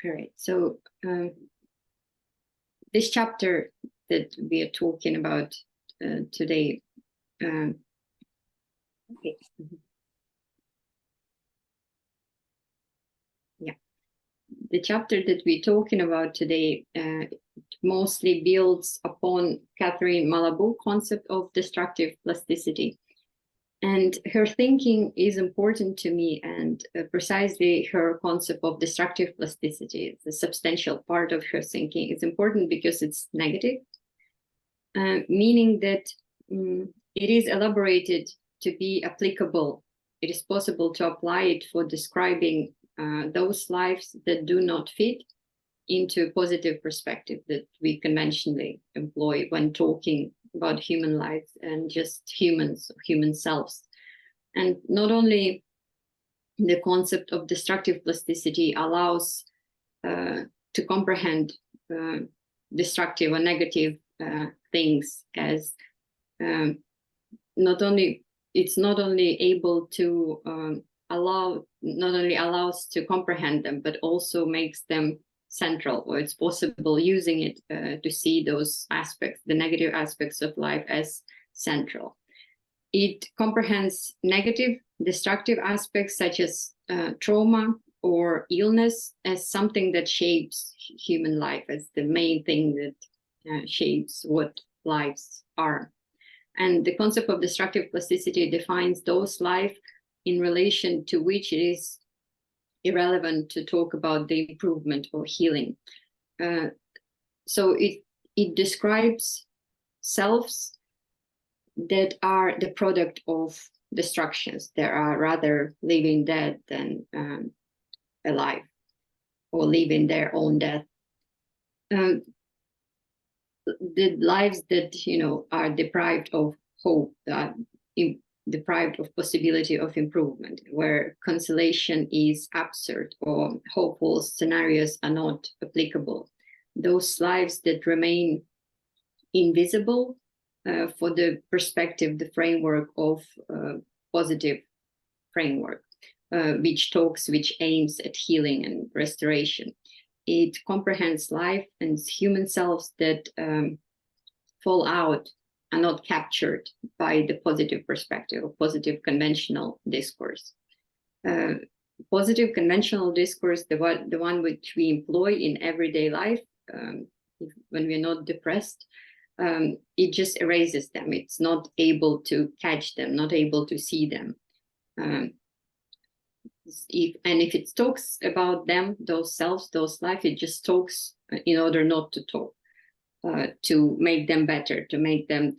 All right, so this chapter that we are talking about today, okay. Yeah, the chapter that we're talking about today mostly builds upon Catherine Malabou's concept of destructive plasticity. And her thinking is important to me, and precisely her concept of destructive plasticity, the substantial part of her thinking, is important because it's negative, meaning that it is elaborated to be applicable. It is possible to apply it for describing those lives that do not fit into positive perspective that we conventionally employ when talking about human lives and just humans, human selves. And not only the concept of destructive plasticity allows to comprehend destructive or negative things as not only able to allows to comprehend them, but also makes them central, or it's possible using it to see those aspects, the negative aspects of life, as central. It comprehends negative, destructive aspects such as trauma or illness as something that shapes human life, as the main thing that shapes what lives are. And the concept of destructive plasticity defines those life in relation to which it is irrelevant to talk about the improvement or healing. So it describes selves that are the product of destructions, that are rather living dead than alive, or living their own death. The lives that are deprived of hope, deprived of possibility of improvement, where consolation is absurd or hopeful scenarios are not applicable. Those lives that remain invisible for the perspective, the framework of positive framework, which aims at healing and restoration. It comprehends life and human selves that fall out, are not captured by the positive perspective or positive conventional discourse. Positive conventional discourse, the one which we employ in everyday life, when we're not depressed, it just erases them. It's not able to catch them, not able to see them. If it talks about them, those selves, those life, it just talks in order not to talk. To make them better, to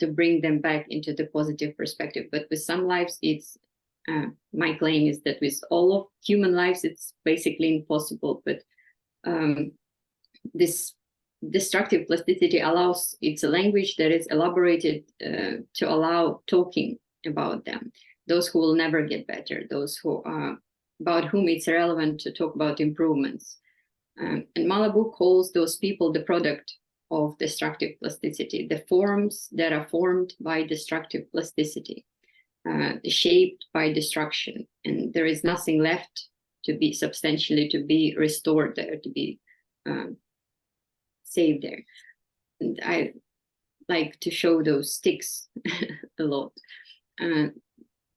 bring them back into the positive perspective. But with some lives, it's my claim is that with all of human lives, it's basically impossible. But this destructive plasticity allows, it's a language that is elaborated to allow talking about them. Those who will never get better, those who are about whom it's irrelevant to talk about improvements. And Malabou calls those people the product of destructive plasticity, the forms that are formed by destructive plasticity, shaped by destruction, and there is nothing left to be substantially to be restored there, to be saved there. And I like to show those sticks a lot.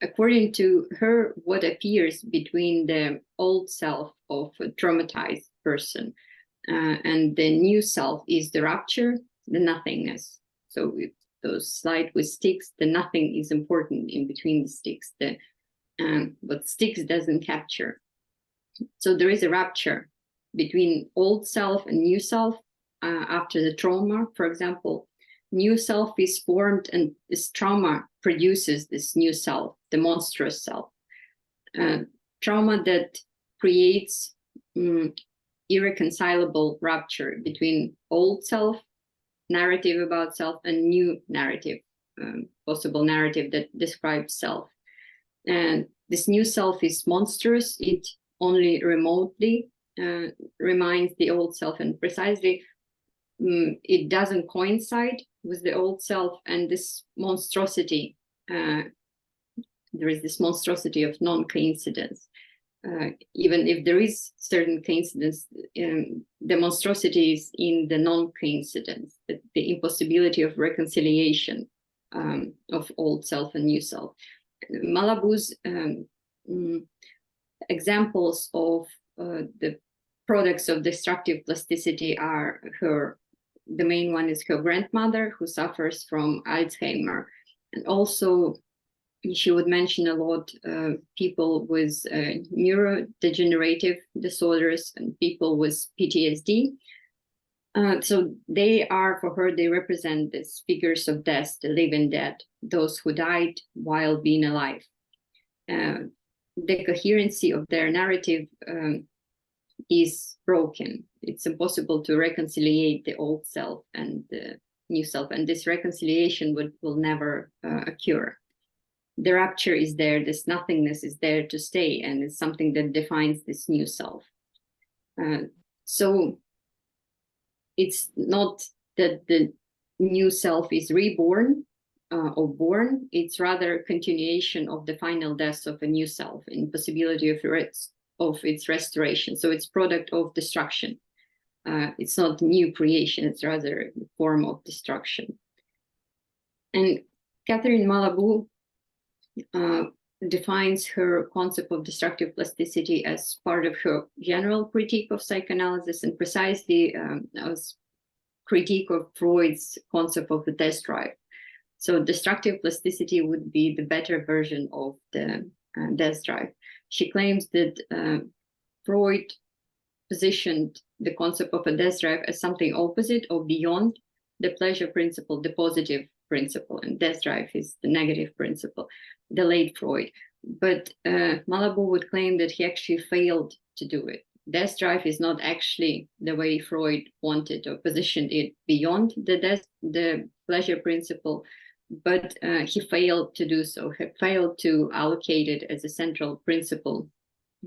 According to her, what appears between the old self of a traumatized person and the new self is the rupture, the nothingness. So with those slide with sticks, the nothing is important in between the sticks, but sticks doesn't capture. So there is a rupture between old self and new self after the trauma. For example, new self is formed, and this trauma produces this new self, the monstrous self. Trauma that creates irreconcilable rupture between old self, narrative about self, and new narrative, possible narrative that describes self. And this new self is monstrous. It only remotely reminds the old self, and precisely it doesn't coincide with the old self. And this monstrosity, there is this monstrosity of non-coincidence. even if there is certain coincidence, the monstrosity is in the non-coincidence, the impossibility of reconciliation of old self and new self. Malabou's examples of the products of destructive plasticity are the main one is her grandmother, who suffers from Alzheimer, and also she would mention a lot people with neurodegenerative disorders and people with PTSD. So they are, for her, they represent these figures of death, the living dead, those who died while being alive. The coherency of their narrative is broken. It's impossible to reconcile the old self and the new self, and this reconciliation will never occur. The rupture is there, this nothingness is there to stay, and it's something that defines this new self. So it's not that the new self is reborn or born, it's rather a continuation of the final death of a new self, impossibility of its restoration. So it's product of destruction. It's not new creation, it's rather a form of destruction. And Catherine Malabou defines her concept of destructive plasticity as part of her general critique of psychoanalysis, and precisely as critique of Freud's concept of the test drive. So destructive plasticity would be the better version of the test drive. She claims that Freud positioned the concept of a death drive as something opposite or beyond the pleasure principle, the positive principle, and death drive is the negative principle, the late Freud. But Malabou would claim that he actually failed to do it. Death drive is not actually the way Freud wanted or positioned it beyond the pleasure principle, but he failed to do so. He failed to allocate it as a central principle.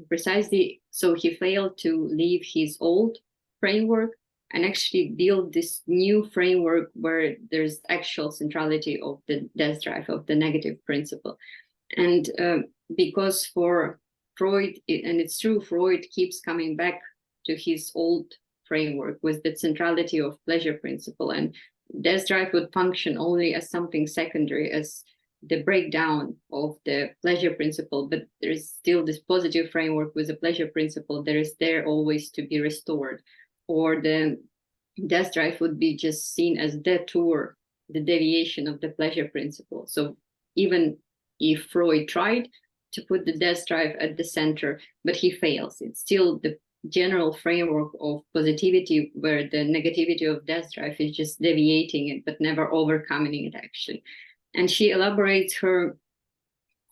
Precisely, so he failed to leave his old framework and actually build this new framework where there's actual centrality of the death drive, of the negative principle. And because for Freud, and it's true, Freud keeps coming back to his old framework with the centrality of pleasure principle, and death drive would function only as something secondary, as the breakdown of the pleasure principle, but there is still this positive framework with the pleasure principle that is there always to be restored. Or the death drive would be just seen as detour, the deviation of the pleasure principle. So even if Freud tried to put the death drive at the center, but he fails, it's still the general framework of positivity where the negativity of death drive is just deviating it, but never overcoming it actually. And she elaborates her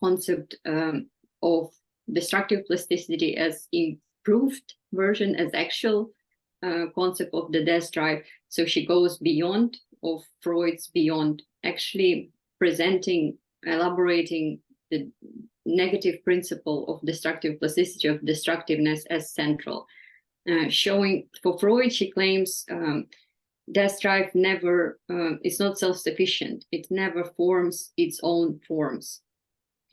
concept of destructive plasticity as improved version, as actual concept of the death drive. So she goes beyond of Freud's beyond, actually presenting, elaborating the negative principle of destructive plasticity, of destructiveness as central. Showing, for Freud, she claims death drive never is not self-sufficient. It never forms its own forms.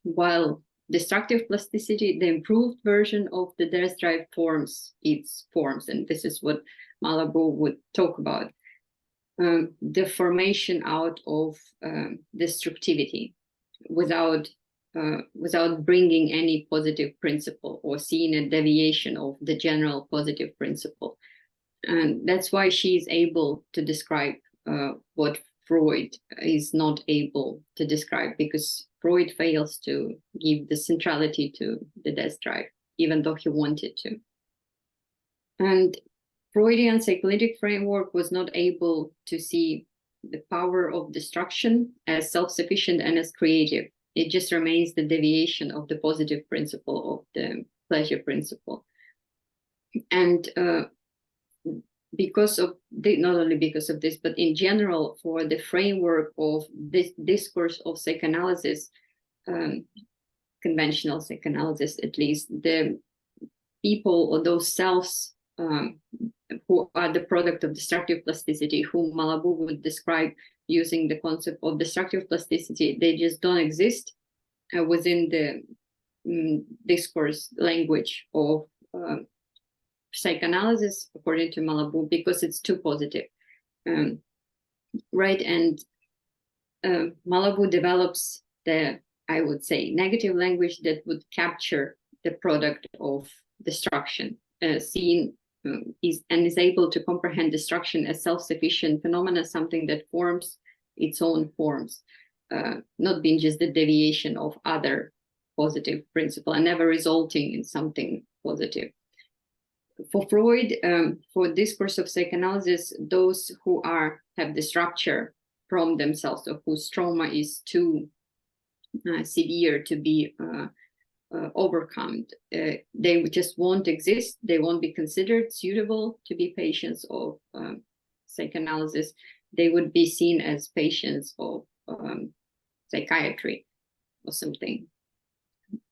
While destructive plasticity, the improved version of the death drive, forms its forms. And this is what Malabou would talk about. The formation out of destructivity without bringing any positive principle or seeing a deviation of the general positive principle. And that's why she is able to describe what Freud is not able to describe, because Freud fails to give the centrality to the death drive, even though he wanted to. And Freudian psychoanalytic framework was not able to see the power of destruction as self-sufficient and as creative. It just remains the deviation of the positive principle, of the pleasure principle. And because of not only because of this, but in general, for the framework of this discourse of psychoanalysis, conventional psychoanalysis at least, the people or those selves who are the product of destructive plasticity, whom Malabou would describe using the concept of destructive plasticity, they just don't exist within the discourse language of psychoanalysis, according to Malabou, because it's too positive, right? And Malabou develops the, I would say, negative language that would capture the product of destruction, seen is able to comprehend destruction as self-sufficient phenomena, something that forms its own forms, not being just the deviation of other positive principle and never resulting in something positive. For Freud, for discourse of psychoanalysis, those who have the structure from themselves, or whose trauma is too severe to be overcome, they just won't exist. They won't be considered suitable to be patients of psychoanalysis. They would be seen as patients of psychiatry or something.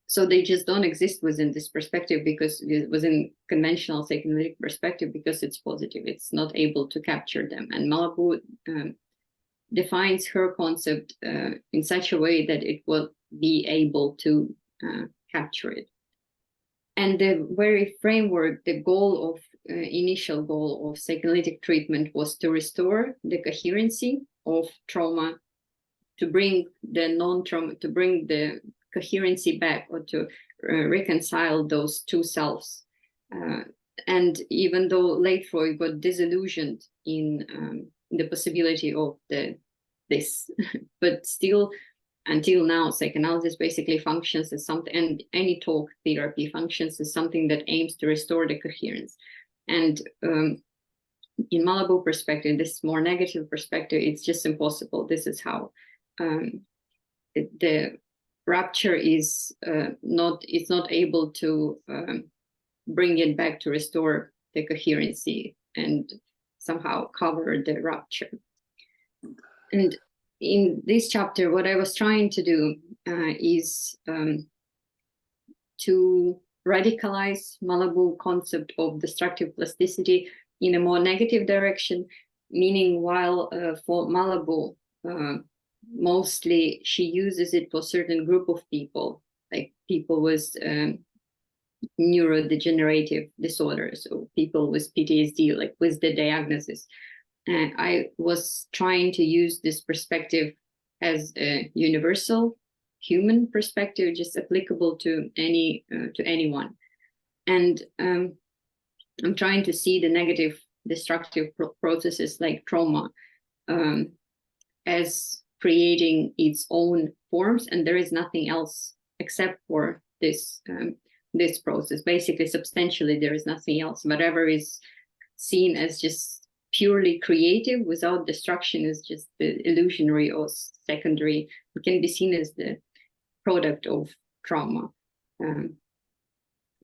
So they just don't exist within this perspective, because within conventional psychoanalytic perspective, because it's positive, it's not able to capture them. And Malabou defines her concept in such a way that it will be able to capture it. And the very framework, the goal of initial goal of psychoanalytic treatment was to restore the coherency of trauma, to bring the non-trauma, to bring the coherency back, or to reconcile those two selves. And even though late Freud got disillusioned in the possibility of this, but still, until now, psychoanalysis basically functions as something, and any talk therapy functions as something that aims to restore the coherence. And in Malabou perspective, this more negative perspective, it's just impossible. This is how the rupture is not able to bring it back to restore the coherency and somehow cover the rupture. And in this chapter, what I was trying to do is to radicalize Malabou concept of destructive plasticity in a more negative direction, meaning while for Malabou, mostly she uses it for a certain group of people, like people with neurodegenerative disorders, or people with PTSD, like with the diagnosis. I was trying to use this perspective as a universal human perspective, just applicable to anyone. And I'm trying to see the negative destructive processes like trauma as creating its own forms, and there is nothing else except for this this process. Basically, substantially, there is nothing else. Whatever is seen as just purely creative without destruction is just the illusionary or secondary. It can be seen as the product of trauma.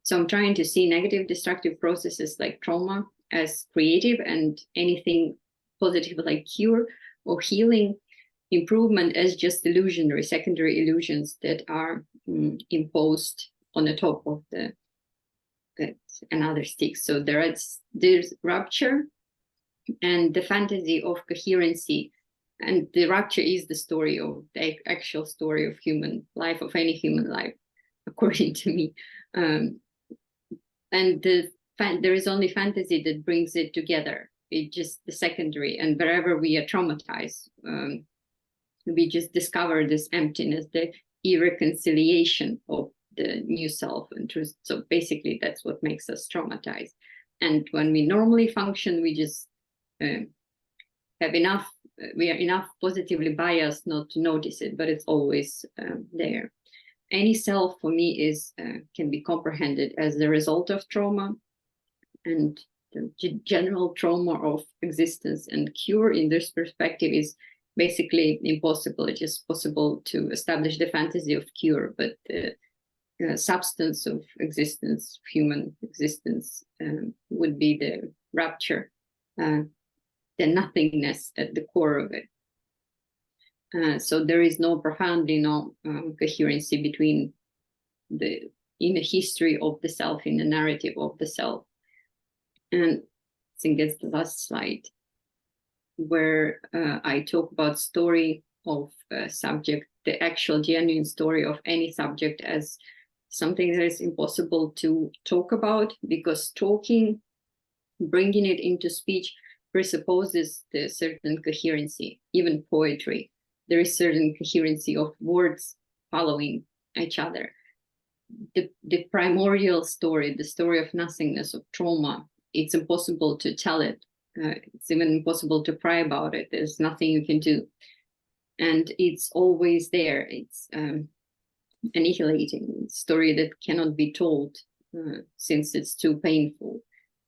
So I'm trying to see negative destructive processes like trauma as creative, and anything positive like cure or healing, improvement, as just illusionary, secondary illusions that are imposed on the top of another stick. So there's rupture and the fantasy of coherency, and the rupture is the story of the actual story of human life, of any human life, according to me. And there is only fantasy that brings it together. It's just the secondary, and wherever we are traumatized, we just discover this emptiness, the irreconciliation of the new self and truth. So basically, that's what makes us traumatized. And when we normally function, we just have enough, we are enough positively biased not to notice it, but it's always there. Any self for me is can be comprehended as the result of trauma, and the general trauma of existence, and cure in this perspective is basically impossible. It's just possible to establish the fantasy of cure, but the substance of existence, human existence, would be the rupture, the nothingness at the core of it. So there is profoundly no coherency between in the history of the self, in the narrative of the self. And I think it's the last slide, where I talk about story of subject, the actual genuine story of any subject as something that is impossible to talk about, because talking, bringing it into speech, presupposes the certain coherency. Even poetry, there is certain coherency of words following each other. The primordial story, the story of nothingness, of trauma, it's impossible to tell it. It's even impossible to cry about it. There's nothing you can do. And it's always there. It's annihilating story that cannot be told since it's too painful.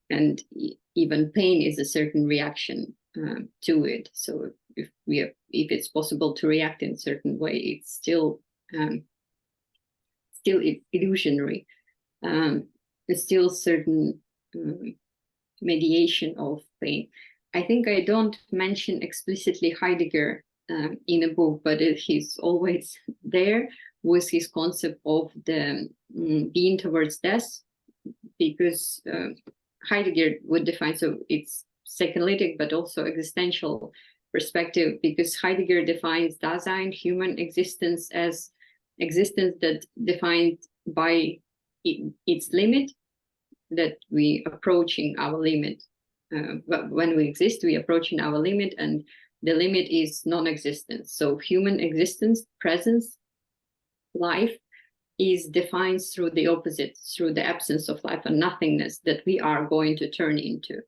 And even pain is a certain reaction to it. So if it's possible to react in a certain way, it's still illusionary. There's still certain mediation of pain. I think I don't mention explicitly Heidegger in a book, but he's always there with his concept of the being towards death, because Heidegger would define, so it's psychoanalytic but also existential perspective, because Heidegger defines Dasein, human existence, as existence that defined by its limit, that we approaching our limit. But when we exist, we approaching our limit, and the limit is non-existence. So human existence, presence, life, is defined through the opposite, through the absence of life and nothingness that we are going to turn into.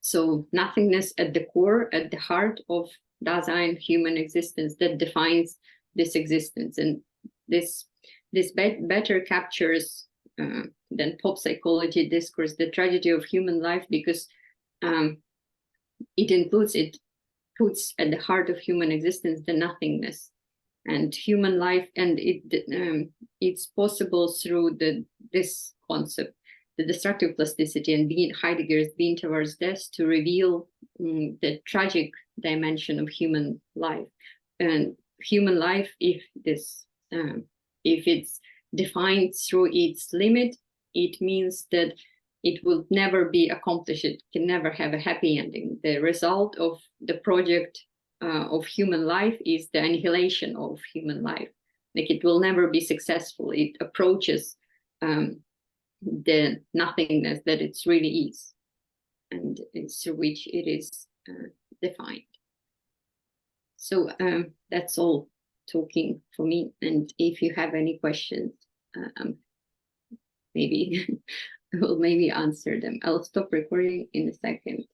So nothingness at the core, at the heart of Dasein, human existence, that defines this existence. And this better captures than pop psychology discourse the tragedy of human life, because it puts at the heart of human existence the nothingness and human life, and it's possible through this concept, the destructive plasticity, and Heidegger's being towards death, to reveal the tragic dimension of human life. And human life, if it's defined through its limit, it means that it will never be accomplished. It can never have a happy ending. The result of the project of human life is the annihilation of human life. Like, it will never be successful. It approaches the nothingness that it really is, and through which it is defined. So that's all talking for me. And if you have any questions, maybe I will answer them. I'll stop recording in a second.